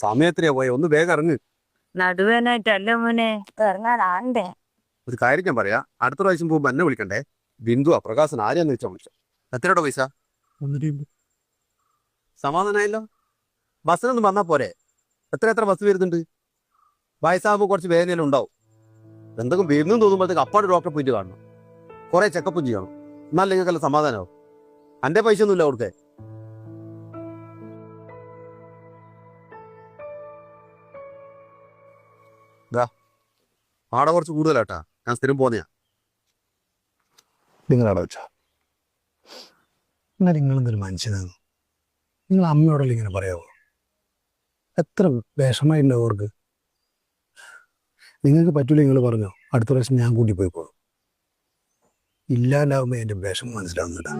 സമയത്തിനേ പോയ ഒന്ന് വേഗം ഇറങ്ങ്. നടുവേനായിട്ടല്ല മോനെ ഇറങ്ങാനാണ്ടേ. ഒരു കാര്യം ഞാൻ പറയാ, അടുത്ത പ്രാവശ്യം പോകുമ്പോ എന്നെ വിളിക്കണ്ടേ. ബിന്ദു പ്രകാശൻ ആരെയാന്ന് വെച്ചാൽ വിളിച്ച. എത്രയുടെ പൈസ? സമാധാനായല്ലോ. ബസ്സിനൊന്നും വന്നാ പോരെ. എത്ര ബസ് വരുന്നുണ്ട്? വയസ്സാകുമ്പോൾ കുറച്ച് വേദനയെല്ലാം ഉണ്ടാവും. എന്തെങ്കിലും വരുന്നു തോന്നുമ്പോഴത്തേക്ക് അപ്പാട് ഡോക്ടറെ പോയിട്ട് കാണണം, കുറെ ചെക്കപ്പും ചെയ്യണം. എന്നാൽ നിങ്ങൾക്കെല്ലാം സമാധാനമാവും. എന്റെ പൈസ ഒന്നുമില്ല അവിടുത്തെ. ആടെ കുറച്ച് കൂടുതലാട്ടാ, ഞാൻ സ്ഥിരം പോന്നെയാ. നിങ്ങളവിടെ വെച്ചാ എന്നാൽ നിങ്ങളെന്തൊരു മനുഷ്യനാണ്. നിങ്ങൾ അമ്മയോടല്ലേ ഇങ്ങനെ പറയാവോ? എത്ര വിഷമായിട്ടുണ്ടാവും അവർക്ക്. നിങ്ങൾക്ക് പറ്റൂല, നിങ്ങൾ പറഞ്ഞോ, അടുത്ത പ്രാവശ്യം ഞാൻ കൂട്ടി പോയിക്കോളും. ഇല്ലാണ്ടാവുമ്പോൾ എൻ്റെ വിഷമം മനസ്സിലാവുന്നില്ല.